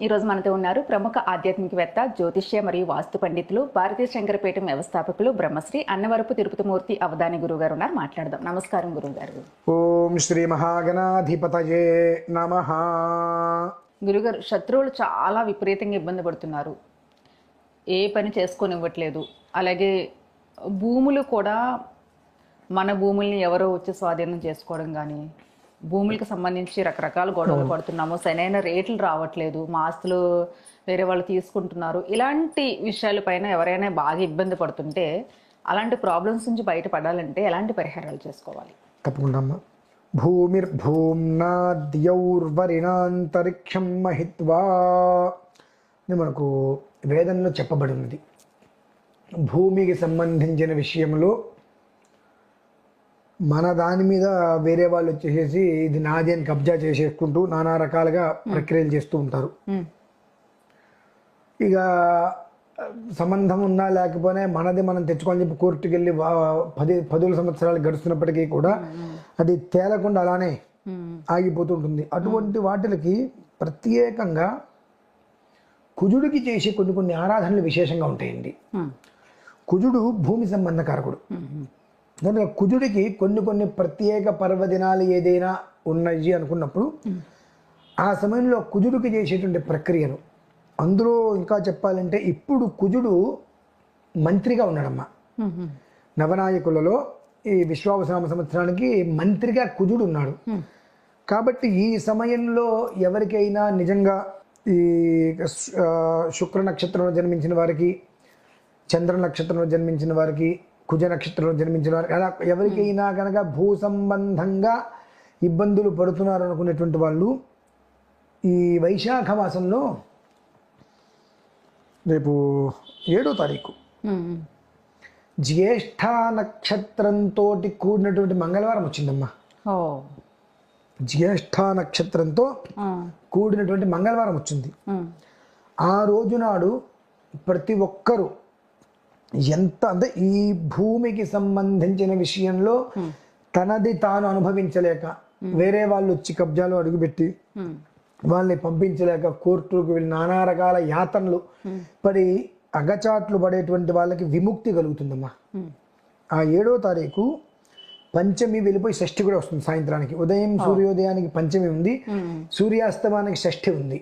ఈ రోజు మనతో ఉన్నారు ప్రముఖ ఆధ్యాత్మికవేత్త, జ్యోతిష్య మరియు వాస్తు పండితులు, భారతీయ శంకరపీఠం వ్యవస్థాపకులు, బ్రహ్మశ్రీ అన్నవరపు తిరుపతిమూర్తి అవధాని గురుగారు ఉన్నారు. మాట్లాడదాం. నమస్కారం గురుగారు. ఓం శ్రీ మహాగణాధిపతయే నమః. గురుగారు, శత్రువులు చాలా విపరీతంగా ఇబ్బంది పడుతున్నారు. ఏ పని చేసుకోనివ్వట్లేదు. అలాగే భూములు కూడా మన భూముల్ని ఎవరో వచ్చి స్వాధీనం చేసుకోవడం కానీ, భూములకు సంబంధించి రకరకాల గొడవలు పడుతున్నాము, సరైన రేట్లు రావట్లేదు, మా ఆస్తులు వేరే వాళ్ళు తీసుకుంటున్నారు. ఇలాంటి విషయాలపైన ఎవరైనా బాగా ఇబ్బంది పడుతుంటే అలాంటి ప్రాబ్లమ్స్ నుంచి బయటపడాలంటే ఎలాంటి పరిహారాలు చేసుకోవాలి? తప్పకుండా అమ్మా. భూమిర్భూమ్నా ద్యౌర్వరిణాంతరిక్షం మహిత్వా అని మనకు వేదంలో చెప్పబడి ఉన్నది. భూమికి సంబంధించిన విషయంలో మన దాని మీద వేరే వాళ్ళు వచ్చేసేసి ఇది నాది అని కబ్జా చేసేసుకుంటూ నానా రకాలుగా ప్రక్రియలు చేస్తూ ఉంటారు. ఇక సంబంధం ఉన్నా లేకపోయినా మనది మనం తెచ్చుకోవాలని చెప్పి కోర్టుకు వెళ్ళి 10 సంవత్సరాలు గడుస్తున్నప్పటికీ కూడా అది తేలకుండా అలానే ఆగిపోతుంటుంది. అటువంటి వాటికి ప్రత్యేకంగా కుజుడికి చేసే కొన్ని ఆరాధనలు విశేషంగా ఉంటాయండి. కుజుడు భూమి సంబంధకారకుడు. కనుక కుజుడికి కొన్ని ప్రత్యేక పర్వదినాలు ఏదైనా ఉన్నాయి అనుకున్నప్పుడు ఆ సమయంలో కుజుడికి చేసేటువంటి ప్రక్రియను, అందులో ఇంకా చెప్పాలంటే ఇప్పుడు కుజుడు మంత్రిగా ఉన్నాడమ్మా. నవనాయకులలో ఈ విశ్వావసాన సంవత్సరానికి మంత్రిగా కుజుడు ఉన్నాడు. కాబట్టి ఈ సమయంలో ఎవరికైనా నిజంగా ఈ శుక్ర నక్షత్రంలో జన్మించిన వారికి, చంద్ర నక్షత్రంలో జన్మించిన వారికి, కుజ నక్షత్రంలో జన్మించిన వారికి, అలా ఎవరికైనా కనుక భూ సంబంధంగా ఇబ్బందులు పడుతున్నారు అనుకునేటువంటి వాళ్ళు ఈ వైశాఖ మాసంలో రేపు 7వ తారీఖు జ్యేష్ఠ నక్షత్రంతో కూడినటువంటి మంగళవారం వచ్చిందమ్మా. జ్యేష్ఠ నక్షత్రంతో కూడినటువంటి మంగళవారం వచ్చింది. ఆ రోజు నాడు ప్రతి ఒక్కరూ ఎంత అంటే ఈ భూమికి సంబంధించిన విషయంలో తనది తాను అనుభవించలేక వేరే వాళ్ళు వచ్చి కబ్జాలు అడుగుపెట్టి వాళ్ళని పంపించలేక కోర్టులకు వెళ్ళి నానా రకాల యాతనలు పడి అగచాట్లు పడేటువంటి వాళ్ళకి విముక్తి కలుగుతుందమ్మా. ఆ 7వ తారీఖు పంచమి వెళ్ళిపోయి షష్ఠి కూడా వస్తుంది. సాయంత్రానికి ఉదయం సూర్యోదయానికి పంచమి ఉంది, సూర్యాస్తమానికి షష్ఠి ఉంది.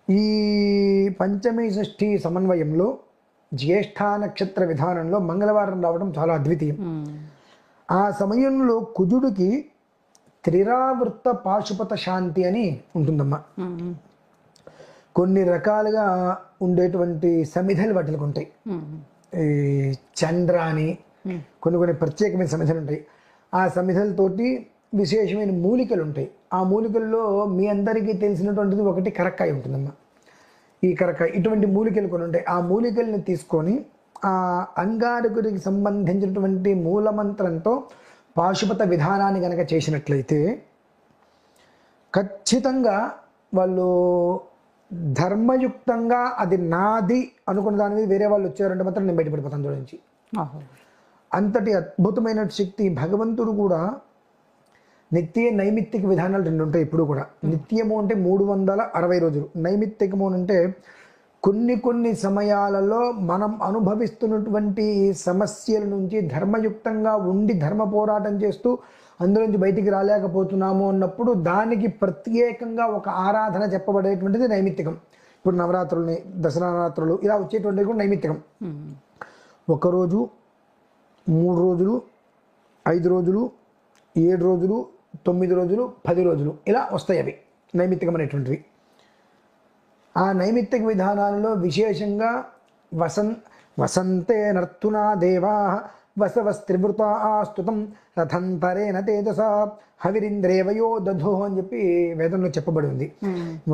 ఈ పంచమి షష్ఠి సమన్వయంలో జ్యేష్ఠ నక్షత్ర విధానంలో మంగళవారం రావడం చాలా అద్వితీయం. ఆ సమయంలో కుజుడికి త్రిరావృత పాశుపత శాంతి అని ఉంటుందమ్మా. కొన్ని రకాలుగా ఉండేటువంటి సమిధలు వాటికి ఉంటాయి. ఈ చంద్ర అని కొన్ని ప్రత్యేకమైన సమిధలు ఉంటాయి. ఆ సమిధలతోటి విశేషమైన మూలికలు ఉంటాయి. ఆ మూలికల్లో మీ అందరికీ తెలిసినటువంటిది ఒకటి కరక్కాయ ఉంటుందమ్మా. ఈ కరక్కాయ ఇటువంటి మూలికలు కొన్ని ఉంటాయి. ఆ మూలికల్ని తీసుకొని ఆ అంగారకుడికి సంబంధించినటువంటి మూలమంత్రంతో పాశుపత విధానాన్ని కనుక చేసినట్లయితే ఖచ్చితంగా వాళ్ళు ధర్మయుక్తంగా అది నాది అనుకున్న దాని మీద వేరే వాళ్ళు వచ్చారంటే మాత్రం నేను బయటపడిపోతాను అందులో నుంచి. అంతటి అద్భుతమైన శక్తి భగవంతుడు కూడా. నిత్య నైమిత్తిక విధానాలు 2 ఉంటాయి ఇప్పుడు కూడా. నిత్యము అంటే 360 రోజులు, నైమిత్తికము అంటే కొన్ని సమయాలలో మనం అనుభవిస్తున్నటువంటి సమస్యల నుంచి ధర్మయుక్తంగా ఉండి ధర్మ పోరాటం చేస్తూ అందులో నుంచి బయటికి రాలేకపోతున్నాము అన్నప్పుడు దానికి ప్రత్యేకంగా ఒక ఆరాధన చెప్పబడేటువంటిది నైమిత్తికం. ఇప్పుడు నవరాత్రులని, దసరా నవరాత్రులు ఇలా వచ్చేటువంటిది కూడా నైమిత్తికం. 1 రోజు, 3 రోజులు, 5 రోజులు, 7 రోజులు, 9 రోజులు, 10 రోజులు ఇలా వస్తాయి అవి నైమిత్తికం అనేటువంటివి. ఆ నైమిత్తిక విధానాల్లో విశేషంగా వసంతే నర్తునా దేవా వసవస్త్రివృతా స్తుతం రథంతరేణ తేజస హవిరింద్రేవయో దధో అని చెప్పి వేదంలో చెప్పబడి ఉంది.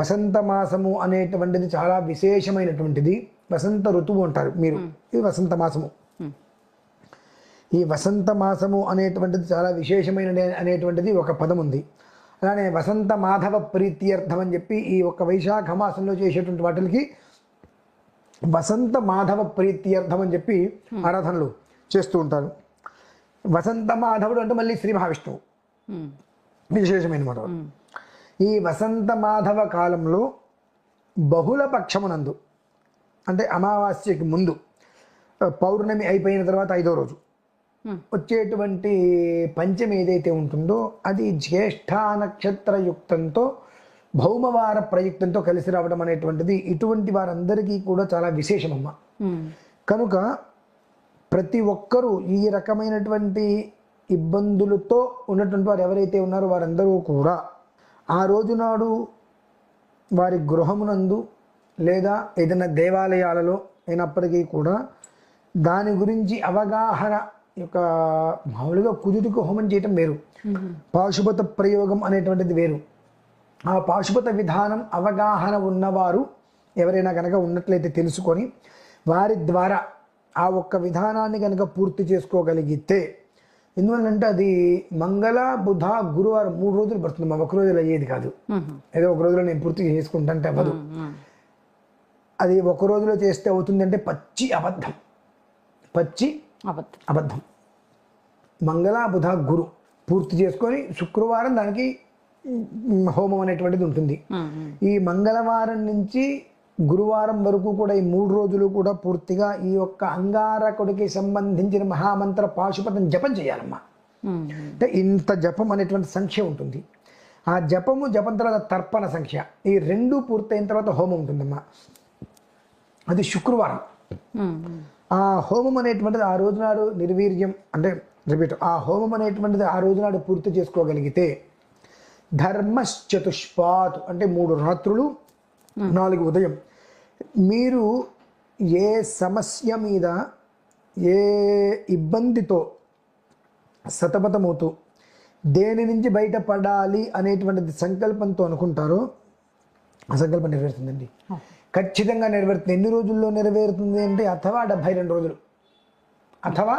వసంత మాసము అనేటువంటిది చాలా విశేషమైనటువంటిది. వసంత ఋతువు అంటారు మీరు. ఇది వసంత మాసము. ఈ వసంత మాసము అనేటువంటిది చాలా విశేషమైన అనేటువంటిది ఒక పదం ఉంది. అలానే వసంత మాధవ ప్రీత్యర్థం అని చెప్పి ఈ ఒక వైశాఖ మాసంలో చేసేటువంటి వాటికి వసంత మాధవ ప్రీత్యర్థం అని చెప్పి ఆరాధనలు చేస్తూ ఉంటారు. వసంత మాధవుడు అంటే మళ్ళీ శ్రీ మహావిష్ణువు విశేషమైన మాట. ఈ వసంత మాధవ కాలంలో బహుళ పక్షమునందు అంటే అమావాస్యకి ముందు పౌర్ణమి అయిపోయిన తర్వాత 5వ రోజు వచ్చేటువంటి పంచమి ఏదైతే ఉంటుందో అది జ్యేష్ఠ నక్షత్రయుక్తంతో భౌమవార ప్రయుక్తంతో కలిసి రావడం అనేటువంటిది ఇటువంటి వారందరికీ కూడా చాలా విశేషమమ్మ. కనుక ప్రతి ఒక్కరూ ఈ రకమైనటువంటి ఇబ్బందులతో ఉన్నటువంటి వారు ఎవరైతే ఉన్నారో వారందరూ కూడా ఆ రోజు నాడు వారి గృహమునందు లేదా ఏదైనా దేవాలయాలలో అయినప్పటికీ కూడా దాని గురించి అవగాహన యొక్క మామూలుగా కుదుటికి హోమం చేయటం వేరు, పాశుపత ప్రయోగం అనేటువంటిది వేరు. ఆ పాశుపత విధానం అవగాహన ఉన్నవారు ఎవరైనా కనుక ఉన్నట్లయితే తెలుసుకొని వారి ద్వారా ఆ ఒక్క విధానాన్ని కనుక పూర్తి చేసుకోగలిగితే, ఎందువల్లంటే అది మంగళ బుధ గురువారం 3 రోజులు పడుతుంది, మా ఒక రోజులో అయ్యేది కాదు. ఏదో ఒక రోజులో నేను పూర్తి చేసుకుంటాంటే అవ్వదు. అది ఒక రోజులో చేస్తే అవుతుందంటే పచ్చి అబద్ధం, పచ్చి అబద్ధం. మంగళ బుధ గురు పూర్తి చేసుకొని శుక్రవారం దానికి హోమం అనేటువంటిది ఉంటుంది. ఈ మంగళవారం నుంచి గురువారం వరకు కూడా ఈ 3 రోజులు కూడా పూర్తిగా ఈ యొక్క అంగారకుడికి సంబంధించిన మహామంత్ర పాశుపతం జపం చేయాలమ్మా. అంటే ఇంత జపం అనేటువంటి సంఖ్య ఉంటుంది. ఆ జపం తర్వాత తర్పణ సంఖ్య, ఈ 2 పూర్తయిన తర్వాత హోమం ఉంటుందమ్మా. అది శుక్రవారం. ఆ హోమం అనేటువంటిది ఆ రోజునాడు నిర్వీర్యం అంటే రిపీట్, ఆ హోమం అనేటువంటిది ఆ రోజునాడు పూర్తి చేసుకోగలిగితే ధర్మశ్చతుష్పాత్ అంటే 3 రాత్రులు 4 ఉదయం మీరు ఏ సమస్య మీద ఏ ఇబ్బందితో సతమతమవుతూ దేని నుంచి బయటపడాలి అనేటువంటిది సంకల్పంతో అనుకుంటారో ఆ సంకల్పం నెరవేరుతుందండి, ఖచ్చితంగా నెరవేరుతుంది. ఎన్ని రోజుల్లో నెరవేరుతుంది అంటే అథవా 72 రోజులు, అథవా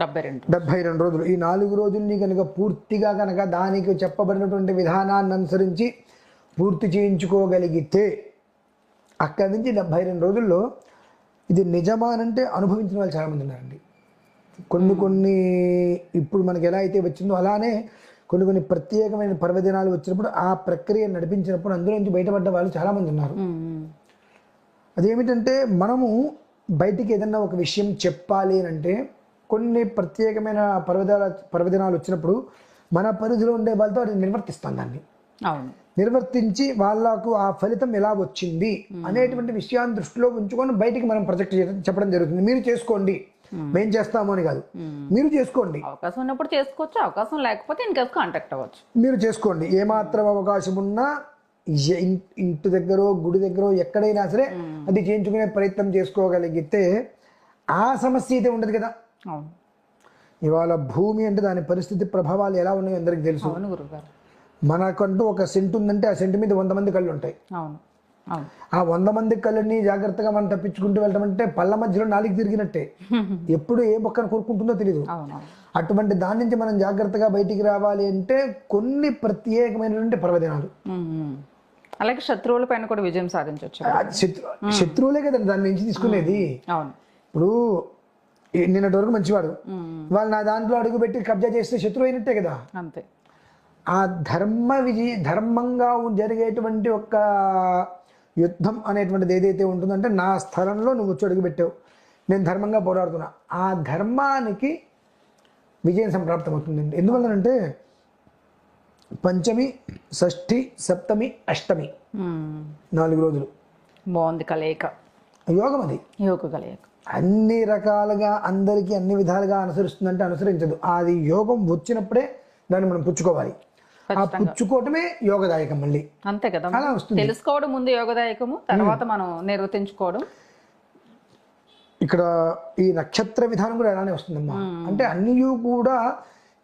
72 రోజులు. ఈ 4 రోజుల్ని కనుక పూర్తిగా కనుక దానికి చెప్పబడినటువంటి విధానాన్ని అనుసరించి పూర్తి చేయించుకోగలిగితే అక్కడి నుంచి 72 రోజుల్లో ఇది నిజమానంటే అనుభవించిన వాళ్ళు చాలామంది ఉన్నారండి. కొన్ని ఇప్పుడు మనకి ఎలా అయితే వచ్చిందో అలానే కొన్ని ప్రత్యేకమైన పర్వదినాలు వచ్చినప్పుడు ఆ ప్రక్రియ నడిపించినప్పుడు అందులో నుంచి బయటపడ్డ వాళ్ళు చాలామంది ఉన్నారు. అదేమిటంటే మనము బయటికి ఏదన్నా ఒక విషయం చెప్పాలి అంటే కొన్ని ప్రత్యేకమైన పర్వదినాలు వచ్చినప్పుడు మన పరిధిలో ఉండే వాళ్ళతో అది నిర్వర్తిస్తాం. దాన్ని నిర్వర్తించి వాళ్ళకు ఆ ఫలితం ఎలా వచ్చింది అనేటువంటి విషయాన్ని దృష్టిలో ఉంచుకొని బయటికి మనం ప్రొజెక్ట్ చెప్పడం జరుగుతుంది. మీరు చేసుకోండి, మేము చేస్తాము అని కాదు, మీరు చేసుకోండి. అవకాశం ఉన్నప్పుడు చేసుకోవచ్చు, అవకాశం లేకపోతే ఇన్కేస్ కాంటాక్ట్ అవ్వచ్చు. మీరు చేసుకోండి. ఏమాత్రం అవకాశం ఉన్నా ఇంటి దగ్గర గుడి దగ్గర ఎక్కడైనా సరే అది చేయించుకునే ప్రయత్నం చేసుకోగలిగితే ఆ సమస్య అయితే ఉండదు కదా. ఇవాళ భూమి అంటే దాని పరిస్థితి ప్రభావాలు ఎలా ఉన్నాయో అందరికి తెలుసు. మనకంటూ ఒక సెంటు ఉందంటే ఆ సెంటు మీద 100 మంది కళ్ళు ఉంటాయి. ఆ 100 మంది కళ్ళని జాగ్రత్తగా మనం తప్పించుకుంటూ వెళ్ళటమంటే పళ్ళ మధ్యలో 4 తిరిగినట్టే, ఎప్పుడు ఏ పక్కన కోరుకుంటుందో తెలియదు. అటువంటి దాని నుంచి మనం జాగ్రత్తగా బయటికి రావాలి అంటే కొన్ని ప్రత్యేకమైనటువంటి పర్వదినాలు, అలాగే శత్రువుల పైన కూడా విజయం సాధించవచ్చు. శత్రువులే కదా దాని నుంచి తీసుకునేది. ఇప్పుడు నిన్నటి వరకు మంచివాడు, వాళ్ళు నా దాంట్లో అడుగు పెట్టి కబ్జా చేస్తే శత్రువు అయినట్టే కదా. అంతే. ఆ ధర్మంగా జరిగేటువంటి ఒక యుద్ధం అనేటువంటిది ఏదైతే ఉంటుందంటే నా స్థలంలో నువ్వు వచ్చి అడుగు పెట్టావు, నేను ధర్మంగా పోరాడుతున్నా, ఆ ధర్మానికి విజయం సంప్రాప్తం అవుతుందండి. ఎందువల్లనంటే పంచమి, షష్ఠి, సప్తమి, అష్టమి 4 రోజులు బాగుంది కలయిక, యోగం. అది యోగ కలయిక అన్ని రకాలుగా అందరికీ అన్ని విధాలుగా అనుసరిస్తుందంటే అనుసరించదు. అది యోగం వచ్చినప్పుడే దాన్ని మనం పుచ్చుకోవాలి. ఆ పుచ్చుకోవటమే యోగదాయకం. మళ్ళీ అంతే కదా, అలా వస్తుంది. తెలుసుకోవడం ముందు యోగదాయకము, తర్వాత మనం నిర్వర్తించుకోవడం. ఇక్కడ ఈ నక్షత్ర విధానం కూడా అలానే వస్తుందమ్మా. అంటే అన్నీ కూడా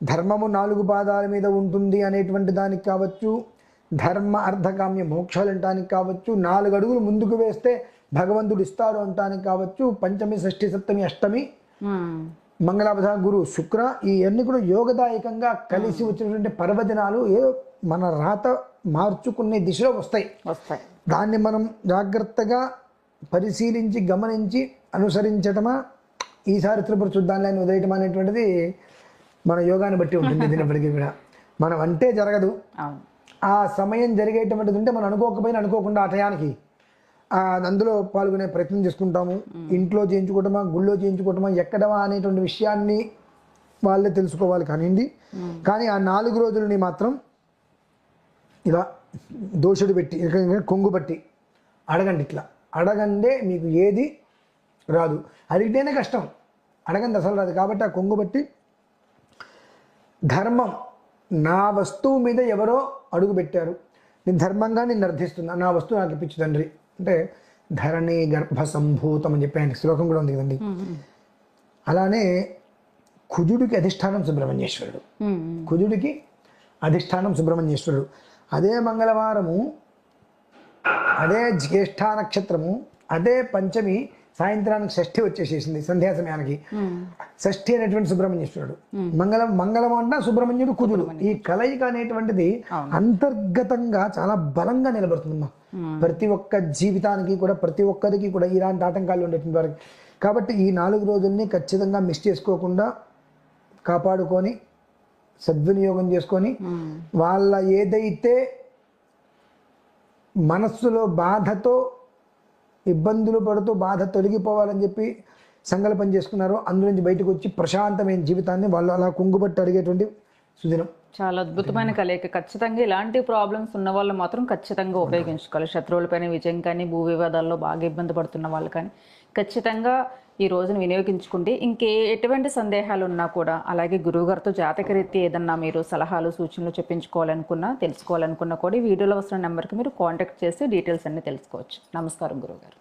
ధర్మము 4 పాదాల మీద ఉంటుంది అనేటువంటి దానికి కావచ్చు, ధర్మ అర్థకామ్య మోక్షాలు అంటానికి కావచ్చు, 4 అడుగులు ముందుకు వేస్తే భగవంతుడు ఇస్తాడు అంటానికి కావచ్చు, పంచమి, షష్ఠి, సప్తమి, అష్టమి, మంగళబుధ గురు శుక్ర, ఇవన్నీ కూడా యోగదాయకంగా కలిసి వచ్చినటువంటి పర్వదినాలు మన రాత మార్చుకునే దిశలో వస్తాయి. దాన్ని మనం జాగ్రత్తగా పరిశీలించి గమనించి అనుసరించటమా, ఈసారి త్రిపుర చూద్దాంలేని వదిలేయటం అనేటువంటిది మన యోగాన్ని బట్టి ఉంటుంది. దీనిప్పటికీ కూడా మనం అంటే జరగదు, ఆ సమయం జరిగేటువంటిది ఉంటే మనం అనుకోకపోయినా అనుకోకుండా ఆ టయానికి అందులో పాల్గొనే ప్రయత్నం చేసుకుంటాము. ఇంట్లో చేయించుకోవటమా, గుళ్ళో చేయించుకోవటమా, ఎక్కడమా అనేటువంటి విషయాన్ని వాళ్ళే తెలుసుకోవాలి కానివ్వండి. కానీ ఆ 4 రోజులని మాత్రం ఇలా దోషుడు పెట్టి కొంగు పట్టి అడగండి. ఇట్లా అడగండే మీకు ఏది రాదు. అడిగితేనే కష్టం, అడగండి అసలు రాదు. కాబట్టి ఆ కొంగు బట్టి ధర్మం, నా వస్తువు మీద ఎవరో అడుగు పెట్టారు, నేను ధర్మంగా నేను అర్థిస్తున్నా, నా వస్తువు నాకు ఇప్పించు తండ్రి అంటే ధరణి గర్భ సంభూతం అని చెప్పి ఆయన శ్లోకం కూడా ఉంది కదండి. అలానే కుజుడికి అధిష్టానం సుబ్రహ్మణ్యేశ్వరుడు, కుజుడికి అధిష్టానం సుబ్రహ్మణ్యేశ్వరుడు. అదే మంగళవారము, అదే జ్యేష్ఠ నక్షత్రము, అదే పంచమి, సాయంత్రానికి షష్ఠి వచ్చేసేసింది సంధ్యా సమయానికి. షష్ఠి అనేటువంటి సుబ్రహ్మణ్యేశ్వరుడు, మంగళం అంటే సుబ్రహ్మణ్యుడు కుజుడు. ఈ కలయిక అనేటువంటిది అంతర్గతంగా చాలా బలంగా నిలబడుతుందమ్మా ప్రతి ఒక్క జీవితానికి కూడా, ప్రతి ఒక్కరికి కూడా ఇలాంటి ఆటంకాలు ఉండేటువంటి వారికి. కాబట్టి ఈ 4 రోజుల్ని ఖచ్చితంగా మిస్ చేసుకోకుండా కాపాడుకొని సద్వినియోగం చేసుకొని వాళ్ళ ఏదైతే మనస్సులో బాధతో ఇబ్బందులు పడుతూ బాధ తొలగిపోవాలని చెప్పి సంకల్పం చేసుకున్నారో అందులో నుంచి బయటకు వచ్చి ప్రశాంతమైన జీవితాన్ని వాళ్ళు అలా కుంగుబట్టి అడిగేటువంటి సుదినం. చాలా అద్భుతమైన కలయిక. ఖచ్చితంగా ఇలాంటి ప్రాబ్లమ్స్ ఉన్న వాళ్ళు మాత్రం ఖచ్చితంగా ఉపయోగించుకోవాలి. శత్రువులపైన విజయం కానీ, భూ వివాదాల్లో బాగా ఇబ్బంది పడుతున్న వాళ్ళు కానీ ఖచ్చితంగా ఈ రోజును వినియోగించుకుంటే ఎటువంటి సందేహాలు ఉన్నా కూడా, అలాగే గురువుగారితో జాతకరీత్యా ఏదన్నా మీరు సలహాలు సూచనలు చెప్పించుకోవాలనుకున్నా, తెలుసుకోవాలనుకున్నా కూడా ఈ వీడియోలో వస్తున్న నెంబర్కి మీరు కాంటాక్ట్ చేసి డీటెయిల్స్ అన్ని తెలుసుకోవచ్చు. నమస్కారం గురువుగారు.